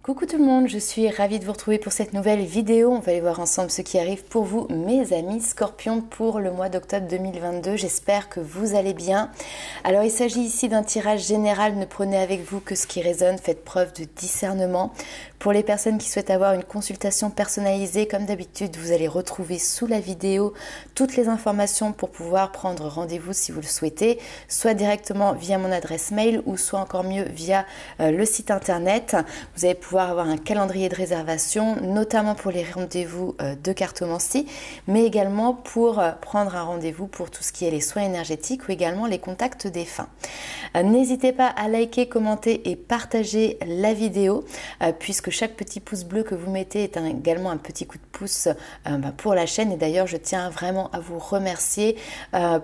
Coucou tout le monde, je suis ravie de vous retrouver pour cette nouvelle vidéo. On va aller voir ensemble ce qui arrive pour vous, mes amis Scorpions, pour le mois d'octobre 2022. J'espère que vous allez bien. Alors il s'agit ici d'un tirage général, ne prenez avec vous que ce qui résonne, faites preuve de discernement. Pour les personnes qui souhaitent avoir une consultation personnalisée, comme d'habitude, vous allez retrouver sous la vidéo toutes les informations pour pouvoir prendre rendez-vous si vous le souhaitez, soit directement via mon adresse mail ou soit encore mieux via le site internet. Vous allez pouvoir avoir un calendrier de réservation, notamment pour les rendez-vous de cartomancie, mais également pour prendre un rendez-vous pour tout ce qui est les soins énergétiques ou également les contacts défunts. N'hésitez pas à liker, commenter et partager la vidéo, puisque chaque petit pouce bleu que vous mettez est également un petit coup de pouce pour la chaîne. Et d'ailleurs, je tiens vraiment à vous remercier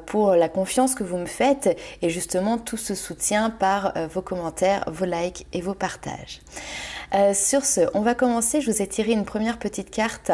pour la confiance que vous me faites et justement tout ce soutien par vos commentaires, vos likes et vos partages. Sur ce, on va commencer. Je vous ai tiré une première petite carte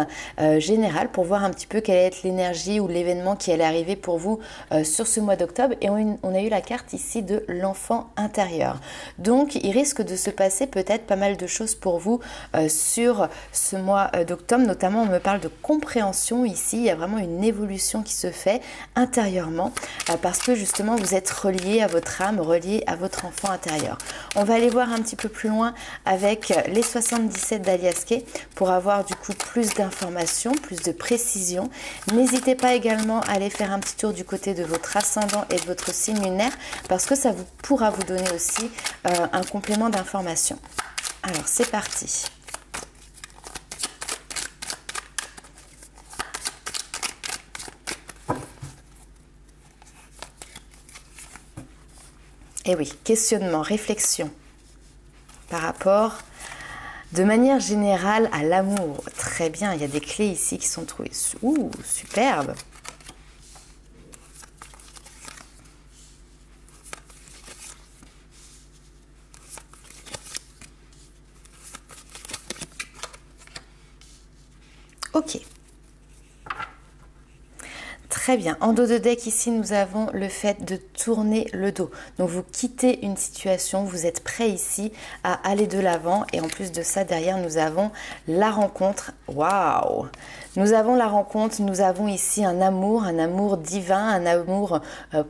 générale pour voir un petit peu quelle est l'énergie ou l'événement qui allait arriver pour vous sur ce mois d'octobre. Et on a eu la carte ici de l'enfant intérieur. Donc, il risque de se passer peut-être pas mal de choses pour vous sur ce mois d'octobre. Notamment, on me parle de compréhension ici. Il y a vraiment une évolution qui se fait intérieurement parce que justement, vous êtes relié à votre âme, relié à votre enfant intérieur. On va aller voir un petit peu plus loin avec les 77 d'Alias Kay pour avoir du coup plus d'informations, plus de précision. N'hésitez pas également à aller faire un petit tour du côté de votre ascendant et de votre signe lunaire parce que ça pourra vous donner aussi un complément d'information. Alors c'est parti. Et oui, questionnement, réflexion par rapport de manière générale à l'amour. Très bien, il y a des clés ici qui sont trouvées. Ouh, superbe. Ok. Très bien. En dos de deck, ici, nous avons le fait de tourner le dos. Donc, vous quittez une situation, vous êtes prêt ici à aller de l'avant. Et en plus de ça, derrière, nous avons la rencontre. Waouh! Nous avons la rencontre, nous avons ici un amour divin, un amour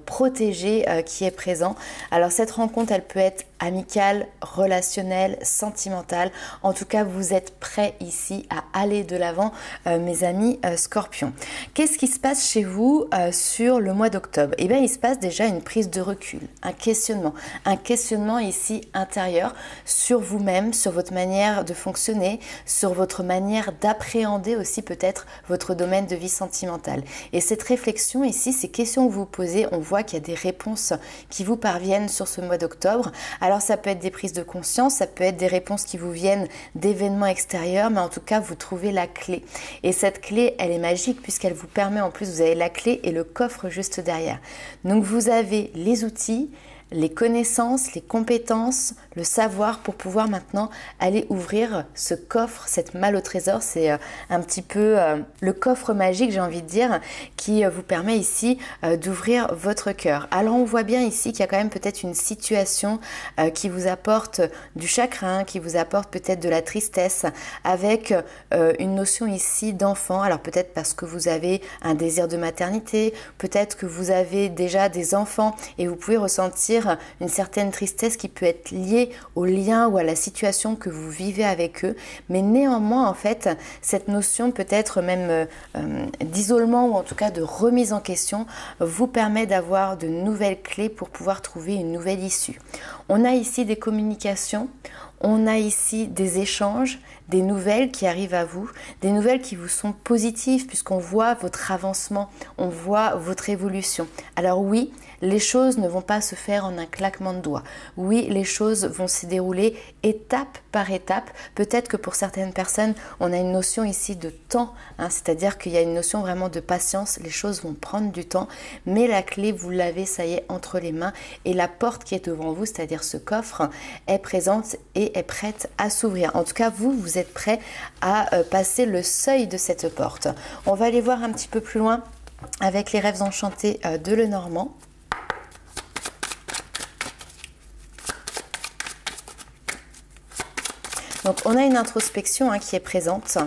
protégé qui est présent. Alors, cette rencontre, elle peut être amicale, relationnelle, sentimentale. En tout cas, vous êtes prêts ici à aller de l'avant, mes amis Scorpions. Qu'est-ce qui se passe chez vous sur le mois d'octobre? Eh bien, il se passe déjà une prise de recul, un questionnement ici intérieur sur vous-même, sur votre manière de fonctionner, sur votre manière d'appréhender aussi peut-être votre domaine de vie sentimentale. Et cette réflexion ici, ces questions que vous posez, on voit qu'il y a des réponses qui vous parviennent sur ce mois d'octobre. Alors ça peut être des prises de conscience, ça peut être des réponses qui vous viennent d'événements extérieurs, mais en tout cas vous trouvez la clé. Et cette clé, elle est magique puisqu'elle vous permet, en plus vous avez la clé et le coffre juste derrière. Donc vous avez les outils, les connaissances, les compétences, le savoir pour pouvoir maintenant aller ouvrir ce coffre, cette malle au trésor. C'est un petit peu le coffre magique, j'ai envie de dire, qui vous permet ici d'ouvrir votre cœur. Alors on voit bien ici qu'il y a quand même peut-être une situation qui vous apporte du chagrin, qui vous apporte peut-être de la tristesse, avec une notion ici d'enfant. Alors peut-être parce que vous avez un désir de maternité, peut-être que vous avez déjà des enfants et vous pouvez ressentir une certaine tristesse qui peut être liée au lien ou à la situation que vous vivez avec eux, mais néanmoins en fait cette notion peut-être même d'isolement ou en tout cas de remise en question vous permet d'avoir de nouvelles clés pour pouvoir trouver une nouvelle issue. On a ici des communications, on a ici des échanges, des nouvelles qui arrivent à vous, des nouvelles qui vous sont positives puisqu'on voit votre avancement, on voit votre évolution. Alors oui, les choses ne vont pas se faire en un claquement de doigts. Oui, les choses vont se dérouler étape par étape. Peut-être que pour certaines personnes, on a une notion ici de temps, c'est-à-dire qu'il y a une notion vraiment de patience. Les choses vont prendre du temps, mais la clé, vous l'avez, ça y est, entre les mains. Et la porte qui est devant vous, c'est-à-dire ce coffre, est présente et est prête à s'ouvrir. En tout cas, vous êtes prêt à passer le seuil de cette porte. On va aller voir un petit peu plus loin avec les rêves enchantés de Lenormand. Donc on a une introspection qui est présente,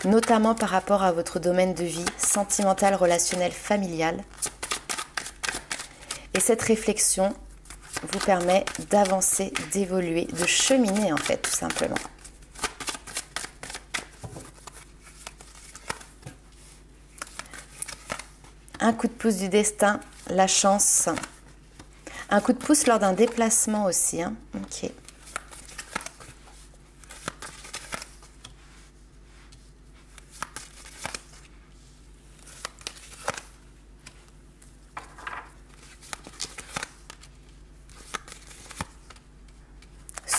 notamment par rapport à votre domaine de vie sentimental, relationnel, familial. Et cette réflexion vous permet d'avancer, d'évoluer, de cheminer en fait, tout simplement. Un coup de pouce du destin, la chance. Un coup de pouce lors d'un déplacement aussi. Ok.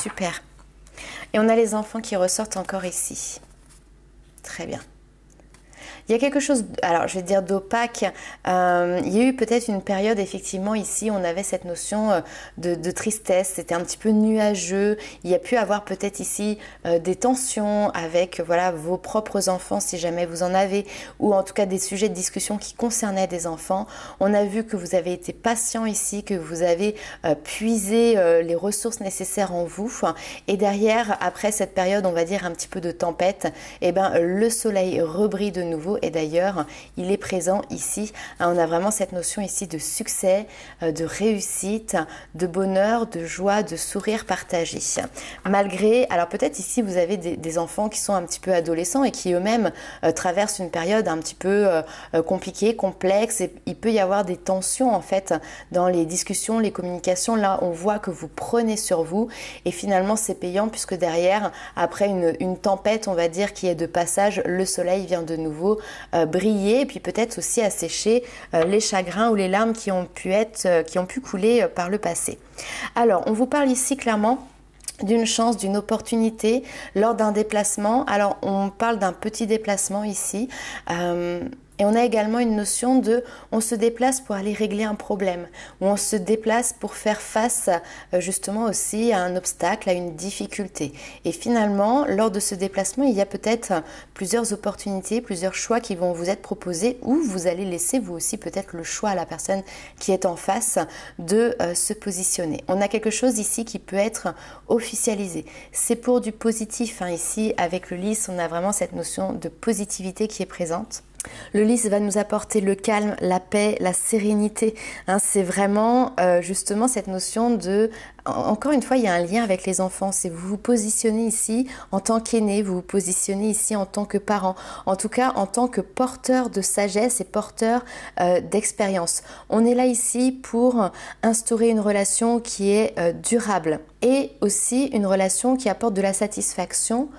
Super. Et on a les enfants qui ressortent encore ici. Très bien. Il y a quelque chose, alors je vais dire d'opaque, il y a eu peut-être une période effectivement ici, on avait cette notion de tristesse, c'était un petit peu nuageux, il y a pu avoir peut-être ici des tensions avec voilà, vos propres enfants si jamais vous en avez, ou en tout cas des sujets de discussion qui concernaient des enfants. On a vu que vous avez été patient ici, que vous avez puisé les ressources nécessaires en vous, et derrière, après cette période, on va dire un petit peu de tempête, eh ben, le soleil rebrille de nouveau. Et d'ailleurs, il est présent ici. On a vraiment cette notion ici de succès, de réussite, de bonheur, de joie, de sourire partagé. Malgré, alors peut-être ici vous avez des enfants qui sont un petit peu adolescents et qui eux-mêmes traversent une période un petit peu compliquée, complexe. Et il peut y avoir des tensions en fait dans les discussions, les communications. Là, on voit que vous prenez sur vous et finalement c'est payant puisque derrière, après une tempête, on va dire, qui est de passage, le soleil vient de nouveau briller et puis peut-être aussi assécher les chagrins ou les larmes qui ont pu couler par le passé. Alors, on vous parle ici clairement d'une chance, d'une opportunité lors d'un déplacement. Alors, on parle d'un petit déplacement ici. Et on a également une notion de on se déplace pour aller régler un problème, ou on se déplace pour faire face justement aussi à un obstacle, à une difficulté. Et finalement, lors de ce déplacement, il y a peut-être plusieurs opportunités, plusieurs choix qui vont vous être proposés, ou vous allez laisser vous aussi peut-être le choix à la personne qui est en face de se positionner. On a quelque chose ici qui peut être officialisé. C'est pour du positif. Ici, avec le lys, on a vraiment cette notion de positivité qui est présente. Le lys va nous apporter le calme, la paix, la sérénité. C'est vraiment justement cette notion de... Encore une fois, il y a un lien avec les enfants. C'est vous vous positionnez ici en tant qu'aîné, vous vous positionnez ici en tant que parent. En tout cas, en tant que porteur de sagesse et porteur d'expérience. On est là ici pour instaurer une relation qui est durable. Et aussi une relation qui apporte de la satisfaction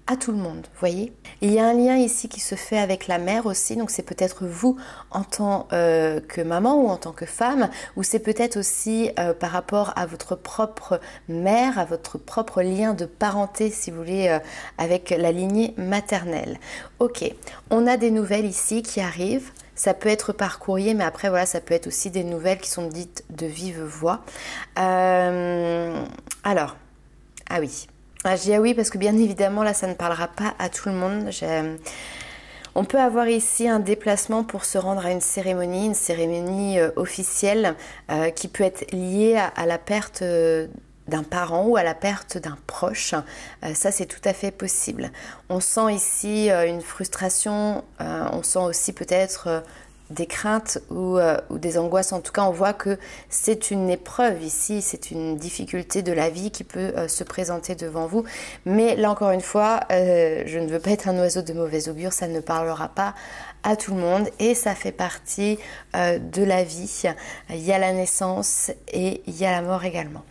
à tout le monde, vous voyez. Il y a un lien ici qui se fait avec la mère aussi, donc c'est peut-être vous en tant que maman ou en tant que femme, ou c'est peut-être aussi par rapport à votre propre mère, à votre propre lien de parenté, si vous voulez, avec la lignée maternelle. Ok, on a des nouvelles ici qui arrivent. Ça peut être par courrier, mais après, voilà, ça peut être aussi des nouvelles qui sont dites de vive voix. Alors, ah oui. Je dis ah oui parce que bien évidemment là ça ne parlera pas à tout le monde. On peut avoir ici un déplacement pour se rendre à une cérémonie officielle qui peut être liée à la perte d'un parent ou à la perte d'un proche. Ça c'est tout à fait possible. On sent ici une frustration, on sent aussi peut-être des craintes ou des angoisses. En tout cas, on voit que c'est une épreuve ici, c'est une difficulté de la vie qui peut se présenter devant vous. Mais là, encore une fois, je ne veux pas être un oiseau de mauvais augure, ça ne parlera pas à tout le monde et ça fait partie de la vie. Il y a la naissance et il y a la mort également.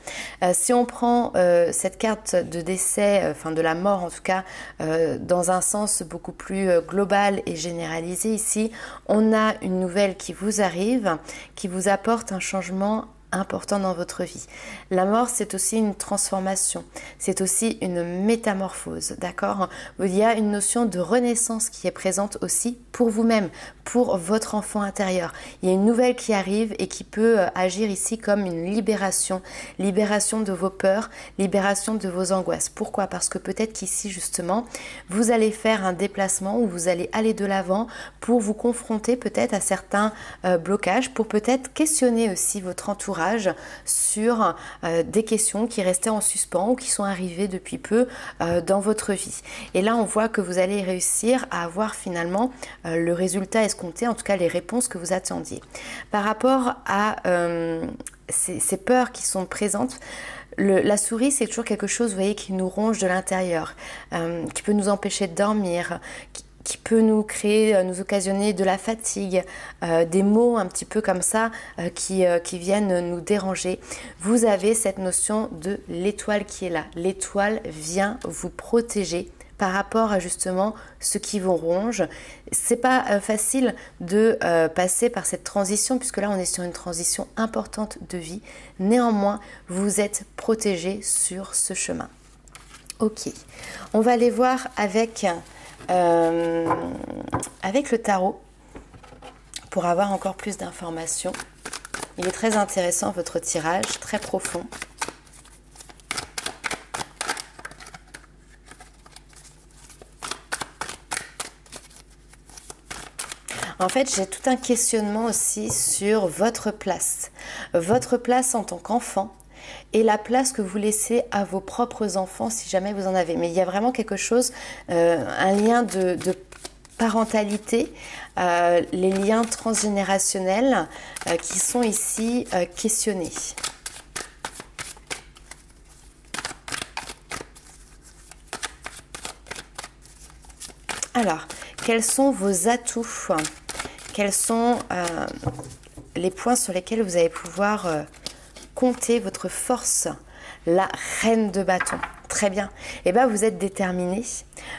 Si on prend cette carte de décès, enfin de la mort en tout cas, dans un sens beaucoup plus global et généralisé ici, on a une nouvelle qui vous arrive, qui vous apporte un changement important dans votre vie. La mort, c'est aussi une transformation, c'est aussi une métamorphose, d'accord? Il y a une notion de renaissance qui est présente aussi pour vous-même, pour votre enfant intérieur. Il y a une nouvelle qui arrive et qui peut agir ici comme une libération, libération de vos peurs, libération de vos angoisses. Pourquoi? Parce que peut-être qu'ici, justement, vous allez faire un déplacement ou vous allez aller de l'avant pour vous confronter peut-être à certains blocages, pour peut-être questionner aussi votre entourage, courage sur des questions qui restaient en suspens ou qui sont arrivées depuis peu dans votre vie. Et là, on voit que vous allez réussir à avoir finalement le résultat escompté, en tout cas les réponses que vous attendiez. Par rapport à ces peurs qui sont présentes, la souris, c'est toujours quelque chose, vous voyez, qui nous ronge de l'intérieur, qui peut nous empêcher de dormir, qui peut nous créer, nous occasionner de la fatigue, des mots un petit peu comme ça qui viennent nous déranger. Vous avez cette notion de l'étoile qui est là. L'étoile vient vous protéger par rapport à justement ce qui vous ronge. C'est pas facile de passer par cette transition, puisque là on est sur une transition importante de vie. Néanmoins, vous êtes protégé sur ce chemin. Ok, on va aller voir avec le tarot pour avoir encore plus d'informations. Il est très intéressant votre tirage, très profond. En fait, j'ai tout un questionnement aussi sur votre place en tant qu'enfant et la place que vous laissez à vos propres enfants si jamais vous en avez. Mais il y a vraiment quelque chose, un lien de parentalité, les liens transgénérationnels qui sont ici questionnés. Alors, quels sont vos atouts ? Quels sont les points sur lesquels vous allez pouvoir compter votre force? La reine de bâton. Très bien. Eh bien, vous êtes déterminé.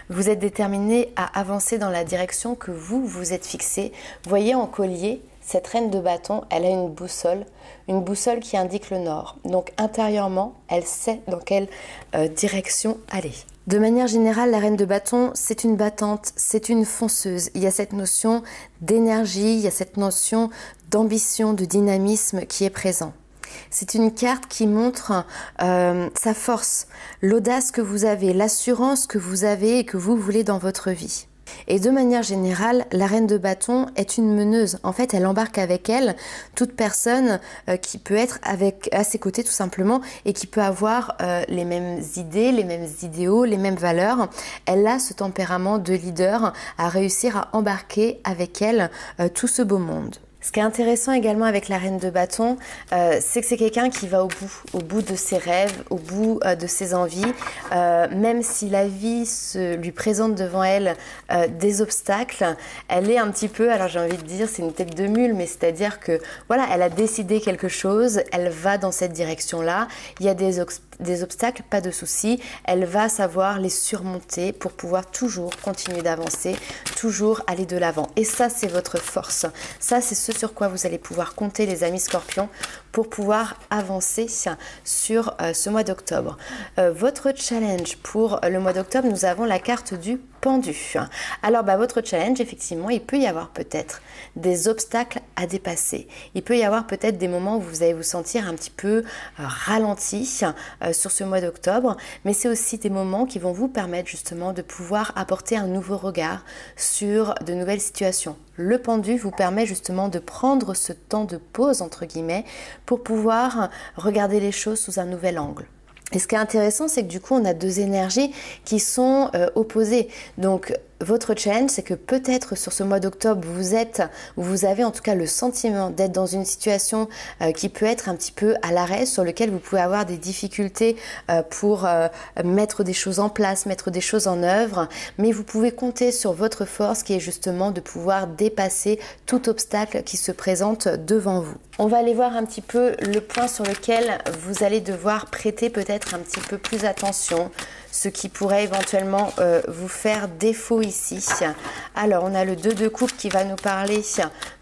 Vous êtes déterminé à avancer dans la direction que vous vous êtes fixée. Vous voyez en collier, cette reine de bâton, elle a une boussole qui indique le nord. Donc, intérieurement, elle sait dans quelle direction aller. De manière générale, la reine de bâton, c'est une battante, c'est une fonceuse. Il y a cette notion d'énergie, il y a cette notion d'ambition, de dynamisme qui est présent. C'est une carte qui montre sa force, l'audace que vous avez, l'assurance que vous avez et que vous voulez dans votre vie. Et de manière générale, la reine de bâton est une meneuse. En fait, elle embarque avec elle toute personne qui peut être à ses côtés tout simplement et qui peut avoir les mêmes idées, les mêmes idéaux, les mêmes valeurs. Elle a ce tempérament de leader à réussir à embarquer avec elle tout ce beau monde. Ce qui est intéressant également avec la reine de bâton, c'est que c'est quelqu'un qui va au bout de ses rêves, au bout de ses envies, même si la vie lui présente devant elle des obstacles, elle est un petit peu, alors j'ai envie de dire, c'est une tête de mule, mais c'est-à-dire que voilà, elle a décidé quelque chose, elle va dans cette direction-là, il y a des obstacles, pas de souci, elle va savoir les surmonter pour pouvoir toujours continuer d'avancer, toujours aller de l'avant. Et ça, c'est votre force. Ça, c'est ce sur quoi vous allez pouvoir compter, les amis scorpions, pour pouvoir avancer sur ce mois d'octobre. Votre challenge pour le mois d'octobre, nous avons la carte du pendu. Alors, votre challenge, effectivement, il peut y avoir peut-être des obstacles à dépasser. Il peut y avoir peut-être des moments où vous allez vous sentir un petit peu ralenti sur ce mois d'octobre, mais c'est aussi des moments qui vont vous permettre justement de pouvoir apporter un nouveau regard sur de nouvelles situations. Le pendu vous permet justement de prendre ce temps de pause, entre guillemets, pour pouvoir regarder les choses sous un nouvel angle. Et ce qui est intéressant, c'est que du coup, on a deux énergies qui opposées. Donc, votre challenge, c'est que peut-être sur ce mois d'octobre, vous avez en tout cas le sentiment d'être dans une situation qui peut être un petit peu à l'arrêt, sur lequel vous pouvez avoir des difficultés pour mettre des choses en place, mettre des choses en œuvre, mais vous pouvez compter sur votre force qui est justement de pouvoir dépasser tout obstacle qui se présente devant vous. On va aller voir un petit peu le point sur lequel vous allez devoir prêter peut-être un petit peu plus attention, ce qui pourrait éventuellement vous faire défaut ici. Alors, on a le 2 de coupe qui va nous parler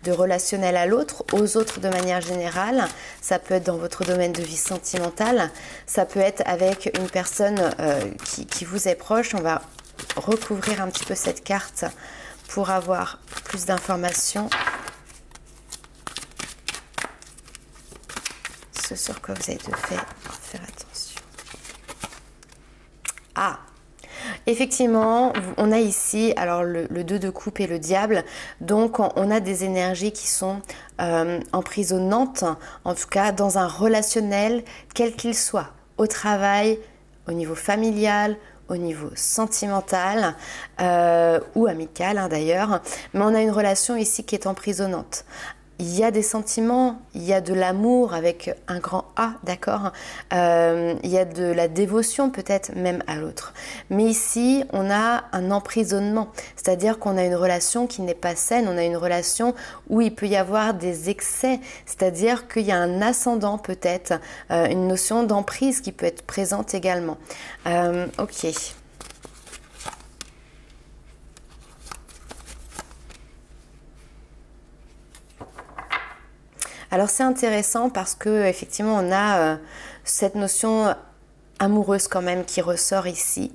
de relationnel à l'autre, aux autres de manière générale. Ça peut être dans votre domaine de vie sentimentale, ça peut être avec une personne qui vous est proche. On va recouvrir un petit peu cette carte pour avoir plus d'informations. Ce sur quoi vous avez de faire attention. Ah, Effectivement, on a ici alors le 2 de coupe et le diable, donc on a des énergies qui sont emprisonnantes, en tout cas dans un relationnel quel qu'il soit, au travail, au niveau familial, au niveau sentimental ou amical d'ailleurs, mais on a une relation ici qui est emprisonnante. Il y a des sentiments, il y a de l'amour avec un grand A, d'accord, il y a de la dévotion peut-être même à l'autre. Mais ici, on a un emprisonnement, c'est-à-dire qu'on a une relation qui n'est pas saine, on a une relation où il peut y avoir des excès, c'est-à-dire qu'il y a un ascendant peut-être, une notion d'emprise qui peut être présente également. Ok. Alors c'est intéressant parce que effectivement on a cette notion amoureuse quand même qui ressort ici.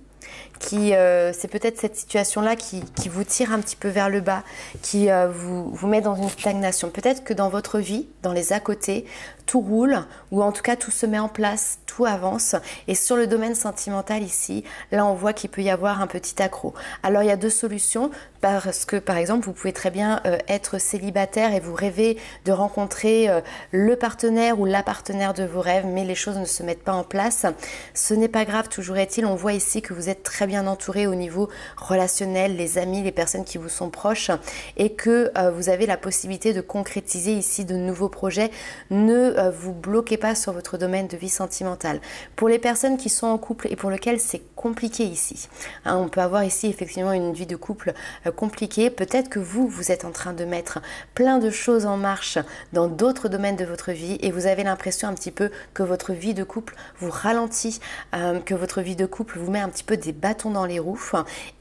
C'est peut-être cette situation-là qui vous tire un petit peu vers le bas, qui vous met dans une stagnation. Peut-être que dans votre vie, dans les à côté, tout roule, ou en tout cas tout se met en place, tout avance. Et sur le domaine sentimental ici, là on voit qu'il peut y avoir un petit accroc. Alors il y a deux solutions, parce que par exemple vous pouvez très bien être célibataire et vous rêvez de rencontrer le partenaire ou la partenaire de vos rêves, mais les choses ne se mettent pas en place. Ce n'est pas grave, toujours est-il, on voit ici que vous êtes très bien entouré au niveau relationnel, les amis, les personnes qui vous sont proches, et que vous avez la possibilité de concrétiser ici de nouveaux projets. Ne vous bloquez pas sur votre domaine de vie sentimentale. Pour les personnes qui sont en couple et pour lesquelles c'est compliqué ici, hein, on peut avoir ici effectivement une vie de couple compliquée. Peut-être que vous êtes en train de mettre plein de choses en marche dans d'autres domaines de votre vie et vous avez l'impression un petit peu que votre vie de couple vous ralentit, que votre vie de couple vous met un petit peu des bâtons dans les roues,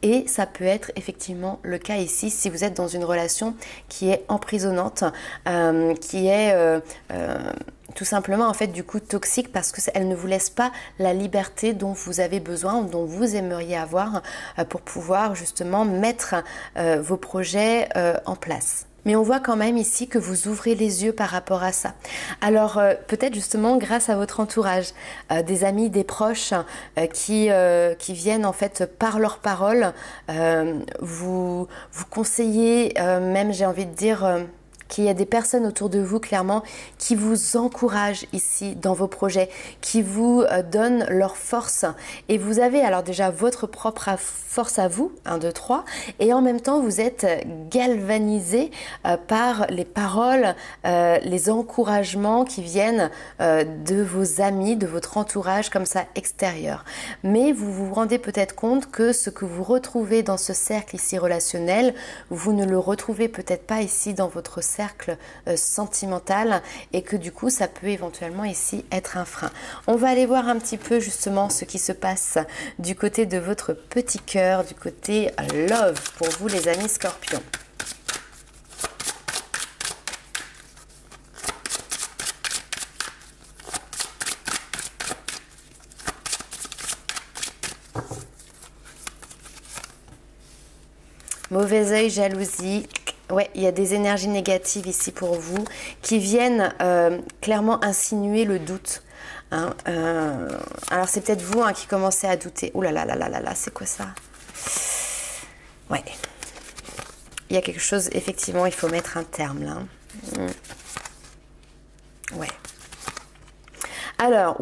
et ça peut être effectivement le cas ici si vous êtes dans une relation qui est emprisonnante, qui est tout simplement en fait du coup toxique parce qu'elle ne vous laisse pas la liberté dont vous avez besoin, dont vous aimeriez avoir pour pouvoir justement mettre vos projets en place. Mais on voit quand même ici que vous ouvrez les yeux par rapport à ça. Alors peut-être justement grâce à votre entourage, des amis, des proches qui viennent en fait par leurs paroles vous conseiller, même j'ai envie de dire qu'il y a des personnes autour de vous clairement qui vous encouragent ici dans vos projets, qui vous donnent leur force. Et vous avez alors déjà votre propre force à vous, 1, 2, 3, et en même temps vous êtes galvanisé par les paroles, les encouragements qui viennent de vos amis, de votre entourage comme ça extérieur. Mais vous vous rendez peut-être compte que ce que vous retrouvez dans ce cercle ici relationnel, vous ne le retrouvez peut-être pas ici dans votre cercle sentimental, et que du coup ça peut éventuellement ici être un frein. On va aller voir un petit peu justement ce qui se passe du côté de votre petit cœur, du côté love pour vous les amis Scorpions. Mauvais œil, jalousie. Ouais, il y a des énergies négatives ici pour vous qui viennent clairement insinuer le doute. Hein, alors c'est peut-être vous qui commencez à douter. Ouh là là là là là là, c'est quoi ça? Ouais. Il y a quelque chose, effectivement, il faut mettre un terme là. Ouais. Alors,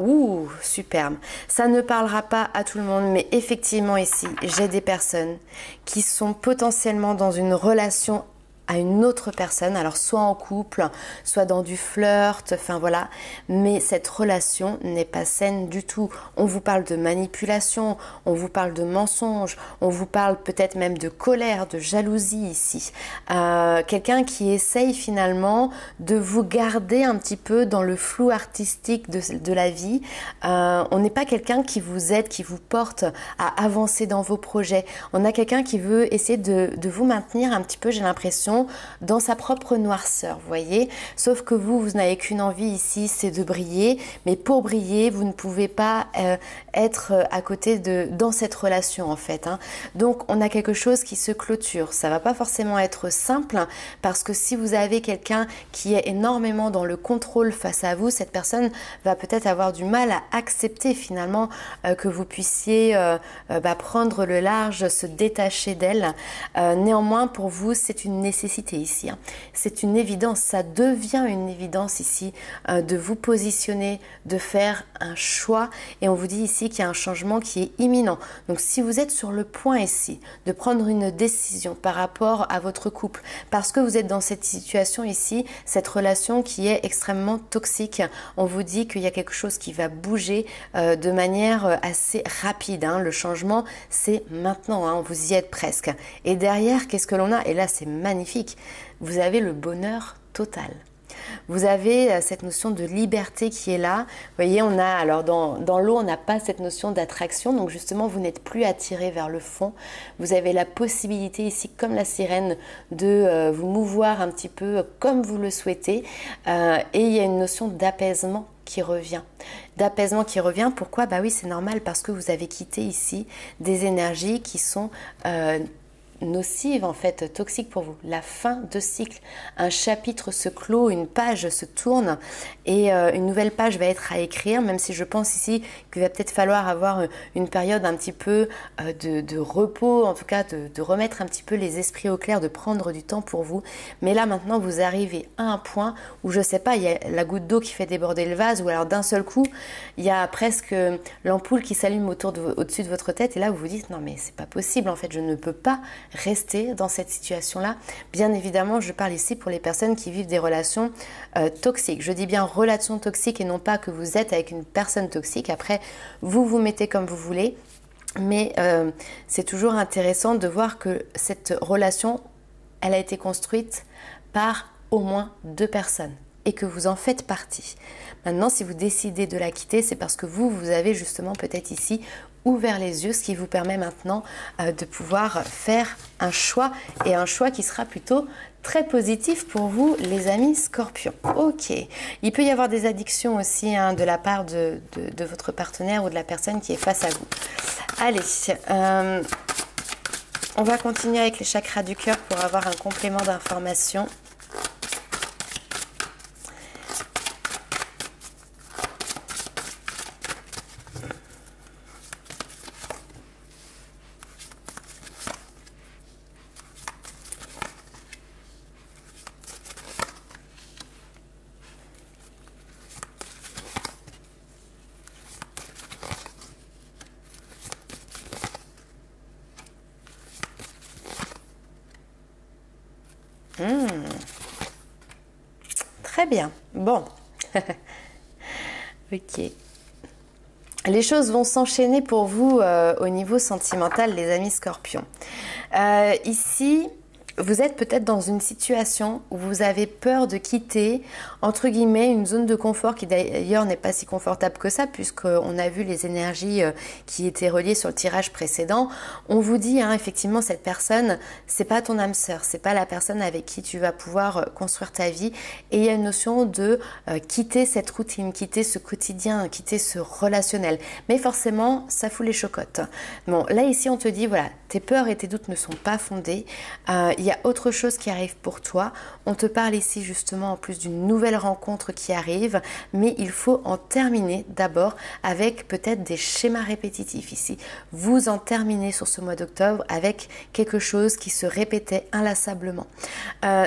superbe. Ça ne parlera pas à tout le monde, mais effectivement ici, j'ai des personnes qui sont potentiellement dans une relation à une autre personne, alors soit en couple, soit dans du flirt, enfin voilà, mais cette relation n'est pas saine du tout. On vous parle de manipulation, on vous parle de mensonges, on vous parle peut-être même de colère, de jalousie ici. Quelqu'un qui essaye finalement de vous garder un petit peu dans le flou artistique de la vie. On n'est pas quelqu'un qui vous aide, qui vous porte à avancer dans vos projets. On a quelqu'un qui veut essayer de vous maintenir un petit peu, j'ai l'impression, relation dans sa propre noirceur, vous voyez. Sauf que vous n'avez qu'une envie ici, c'est de briller. Mais pour briller, vous ne pouvez pas être à côté dans cette relation en fait. Donc on a quelque chose qui se clôture. Ça va pas forcément être simple parce que si vous avez quelqu'un qui est énormément dans le contrôle face à vous, cette personne va peut-être avoir du mal à accepter finalement que vous puissiez prendre le large, se détacher d'elle. Néanmoins, pour vous, c'est une nécessité ici. C'est une évidence, ça devient une évidence ici de vous positionner, de faire un choix. Et on vous dit ici qu'il y a un changement qui est imminent. Donc si vous êtes sur le point ici de prendre une décision par rapport à votre couple, parce que vous êtes dans cette situation ici, cette relation qui est extrêmement toxique, on vous dit qu'il y a quelque chose qui va bouger de manière assez rapide. Le changement, c'est maintenant, vous y êtes presque. Et derrière, qu'est-ce que l'on a? Et là, c'est magnifique. Vous avez le bonheur total. Vous avez cette notion de liberté qui est là. Vous voyez, on a, alors dans l'eau, on n'a pas cette notion d'attraction. Donc justement, vous n'êtes plus attiré vers le fond. Vous avez la possibilité ici, comme la sirène, de vous mouvoir un petit peu comme vous le souhaitez. Et il y a une notion d'apaisement qui revient. D'apaisement qui revient, pourquoi? Bah oui, c'est normal parce que vous avez quitté ici des énergies qui sont nocive en fait, toxique pour vous. La fin de cycle, un chapitre se clôt, une page se tourne et une nouvelle page va être à écrire, même si je pense ici qu'il va peut-être falloir avoir une période un petit peu de repos, en tout cas de remettre un petit peu les esprits au clair, de prendre du temps pour vous. Mais là maintenant vous arrivez à un point où je sais pas, il y a la goutte d'eau qui fait déborder le vase, ou alors d'un seul coup il y a presque l'ampoule qui s'allume au-dessus de votre tête, et là vous vous dites non mais c'est pas possible en fait, je ne peux pas rester dans cette situation-là. Bien évidemment, je parle ici pour les personnes qui vivent des relations toxiques. Je dis bien relations toxiques et non pas que vous êtes avec une personne toxique. Après, vous vous mettez comme vous voulez. Mais c'est toujours intéressant de voir que cette relation, elle a été construite par au moins 2 personnes et que vous en faites partie. Maintenant, si vous décidez de la quitter, c'est parce que vous avez justement peut-être ici ouvert les yeux, ce qui vous permet maintenant de pouvoir faire un choix, et un choix qui sera plutôt très positif pour vous, les amis Scorpions. Ok, il peut y avoir des addictions aussi de la part de votre partenaire ou de la personne qui est face à vous. Allez, on va continuer avec les chakras du cœur pour avoir un complément d'information. Très bien. Bon. Ok. Les choses vont s'enchaîner pour vous au niveau sentimental, les amis Scorpions. Ici, vous êtes peut-être dans une situation où vous avez peur de quitter, entre guillemets, une zone de confort qui d'ailleurs n'est pas si confortable que ça, puisqu'on a vu les énergies qui étaient reliées sur le tirage précédent. On vous dit, effectivement, cette personne, c'est pas ton âme sœur, c'est pas la personne avec qui tu vas pouvoir construire ta vie. Et il y a une notion de quitter cette routine, quitter ce quotidien, quitter ce relationnel. Mais forcément, ça fout les chocottes. Bon, là, ici, on te dit, voilà, tes peurs et tes doutes ne sont pas fondés. Il y a autre chose qui arrive pour toi. On te parle ici justement en plus d'une nouvelle rencontre qui arrive, mais il faut en terminer d'abord avec peut-être des schémas répétitifs ici. Vous en terminez sur ce mois d'octobre avec quelque chose qui se répétait inlassablement.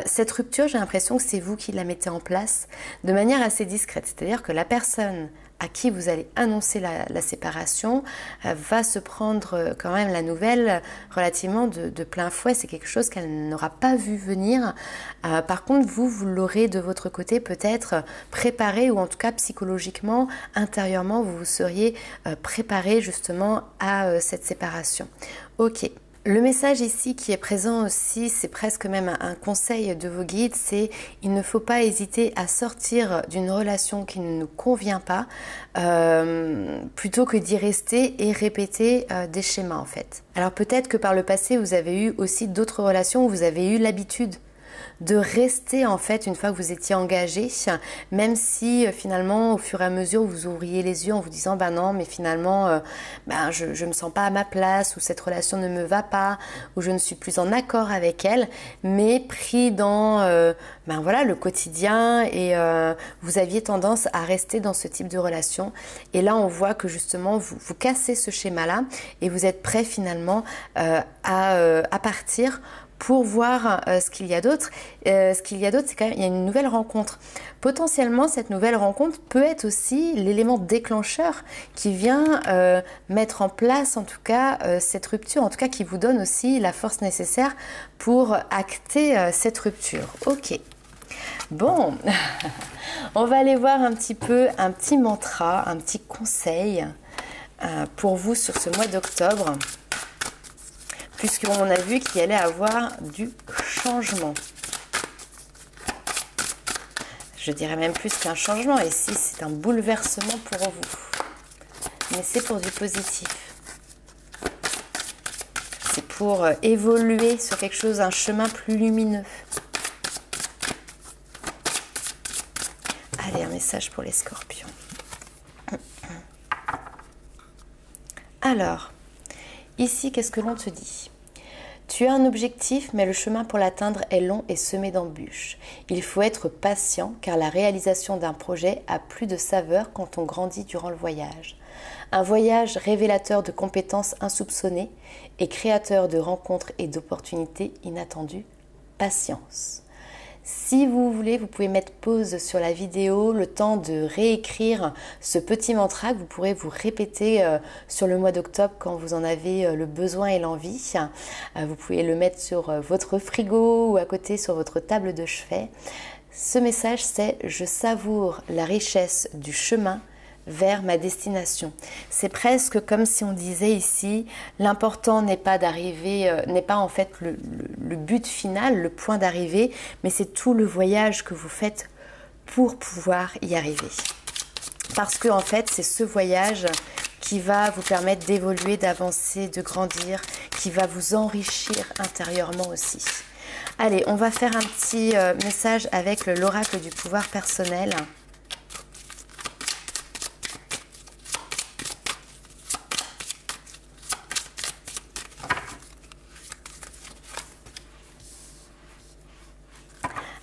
Cette rupture, j'ai l'impression que c'est vous qui la mettez en place de manière assez discrète, c'est-à-dire que la personne à qui vous allez annoncer la séparation va se prendre quand même la nouvelle relativement de plein fouet. C'est quelque chose qu'elle n'aura pas vu venir. Par contre, vous l'aurez de votre côté peut-être préparé, ou en tout cas psychologiquement, intérieurement, vous seriez préparé justement à cette séparation. Ok. Le message ici qui est présent aussi, c'est presque même un conseil de vos guides, c'est il ne faut pas hésiter à sortir d'une relation qui ne nous convient pas, plutôt que d'y rester et répéter des schémas en fait. Alors peut-être que par le passé, vous avez eu aussi d'autres relations où vous avez eu l'habitude de rester en fait une fois que vous étiez engagé, même si finalement au fur et à mesure vous ouvriez les yeux en vous disant bah non mais finalement je me sens pas à ma place, ou cette relation ne me va pas, ou je ne suis plus en accord avec elle, mais pris dans voilà, le quotidien, et vous aviez tendance à rester dans ce type de relation. Et là on voit que justement vous cassez ce schéma là et vous êtes prêt finalement à partir pour voir ce qu'il y a d'autre. Ce qu'il y a d'autre, c'est quand même, il y a une nouvelle rencontre. Potentiellement, cette nouvelle rencontre peut être aussi l'élément déclencheur qui vient mettre en place, en tout cas, cette rupture, en tout cas qui vous donne aussi la force nécessaire pour acter cette rupture. Ok. Bon, on va aller voir un petit peu un petit mantra, un petit conseil pour vous sur ce mois d'octobre, puisqu'on a vu qu'il allait avoir du changement. Je dirais même plus qu'un changement, ici c'est un bouleversement pour vous. Mais c'est pour du positif. C'est pour évoluer sur quelque chose, un chemin plus lumineux. Allez, un message pour les scorpions. Alors, ici, qu'est-ce que l'on te dit? Tu as un objectif, mais le chemin pour l'atteindre est long et semé d'embûches. Il faut être patient, car la réalisation d'un projet a plus de saveur quand on grandit durant le voyage. Un voyage révélateur de compétences insoupçonnées et créateur de rencontres et d'opportunités inattendues. Patience. Si vous voulez, vous pouvez mettre pause sur la vidéo, le temps de réécrire ce petit mantra que vous pourrez vous répéter sur le mois d'octobre quand vous en avez le besoin et l'envie. Vous pouvez le mettre sur votre frigo ou à côté sur votre table de chevet. Ce message, c'est « Je savoure la richesse du chemin vers ma destination ». C'est presque comme si on disait ici, l'important n'est pas d'arriver, n'est pas en fait le but final, le point d'arrivée, mais c'est tout le voyage que vous faites pour pouvoir y arriver. Parce que en fait, c'est ce voyage qui va vous permettre d'évoluer, d'avancer, de grandir, qui va vous enrichir intérieurement aussi. Allez, on va faire un petit message avec l'oracle du pouvoir personnel.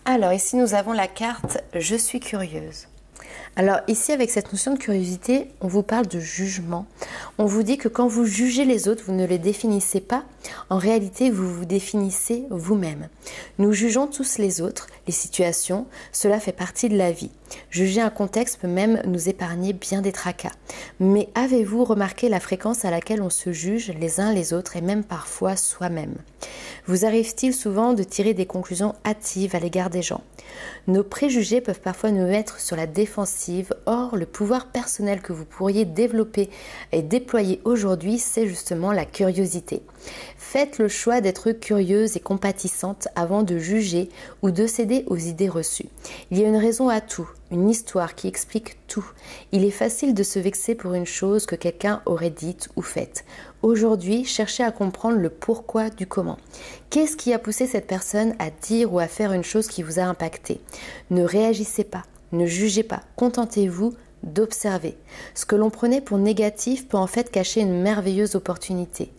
Alors ici nous avons la carte « Je suis curieuse ». Alors ici avec cette notion de curiosité, on vous parle de jugement. On vous dit que quand vous jugez les autres, vous ne les définissez pas. En réalité, vous vous définissez vous-même. Nous jugeons tous les autres, les situations, cela fait partie de la vie. Juger un contexte peut même nous épargner bien des tracas. Mais avez-vous remarqué la fréquence à laquelle on se juge les uns les autres et même parfois soi-même? Vous arrive-t-il souvent de tirer des conclusions hâtives à l'égard des gens? Nos préjugés peuvent parfois nous mettre sur la défensive. Or, le pouvoir personnel que vous pourriez développer et déployer aujourd'hui, c'est justement la curiosité. Faites le choix d'être curieuse et compatissante avant de juger ou de céder aux idées reçues. Il y a une raison à tout, une histoire qui explique tout. Il est facile de se vexer pour une chose que quelqu'un aurait dite ou faite. Aujourd'hui, cherchez à comprendre le pourquoi du comment. Qu'est-ce qui a poussé cette personne à dire ou à faire une chose qui vous a impacté? Ne réagissez pas, ne jugez pas, contentez-vous d'observer. Ce que l'on prenait pour négatif peut en fait cacher une merveilleuse opportunité.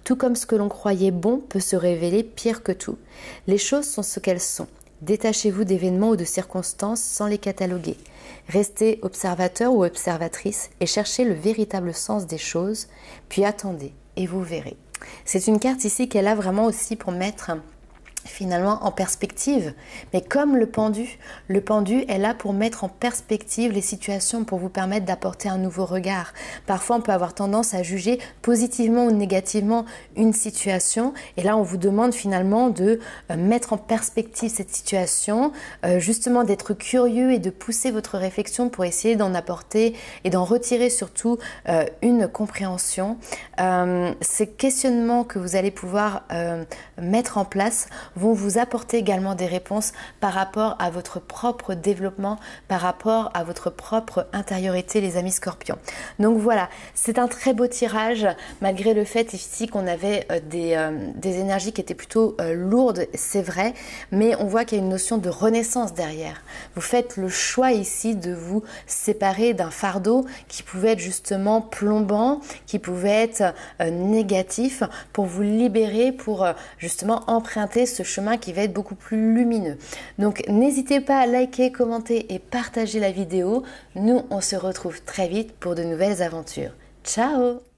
Tout comme ce que l'on croyait bon peut se révéler pire que tout. Les choses sont ce qu'elles sont. Détachez-vous d'événements ou de circonstances sans les cataloguer. Restez observateur ou observatrice et cherchez le véritable sens des choses, puis attendez et vous verrez. C'est une carte ici qu'elle a vraiment aussi pour mettre finalement en perspective, mais comme le pendu est là pour mettre en perspective les situations, pour vous permettre d'apporter un nouveau regard. Parfois on peut avoir tendance à juger positivement ou négativement une situation, et là on vous demande finalement de mettre en perspective cette situation, justement d'être curieux et de pousser votre réflexion pour essayer d'en apporter et d'en retirer surtout une compréhension. Ces questionnements que vous allez pouvoir mettre en place vont vous apporter également des réponses par rapport à votre propre développement, par rapport à votre propre intériorité, les amis Scorpions. Donc voilà, c'est un très beau tirage, malgré le fait ici qu'on avait des énergies qui étaient plutôt lourdes, c'est vrai, mais on voit qu'il y a une notion de renaissance derrière. Vous faites le choix ici de vous séparer d'un fardeau qui pouvait être justement plombant, qui pouvait être négatif, pour vous libérer, pour justement emprunter ce chemin qui va être beaucoup plus lumineux. Donc n'hésitez pas à liker, commenter et partager la vidéo. Nous, on se retrouve très vite pour de nouvelles aventures. Ciao!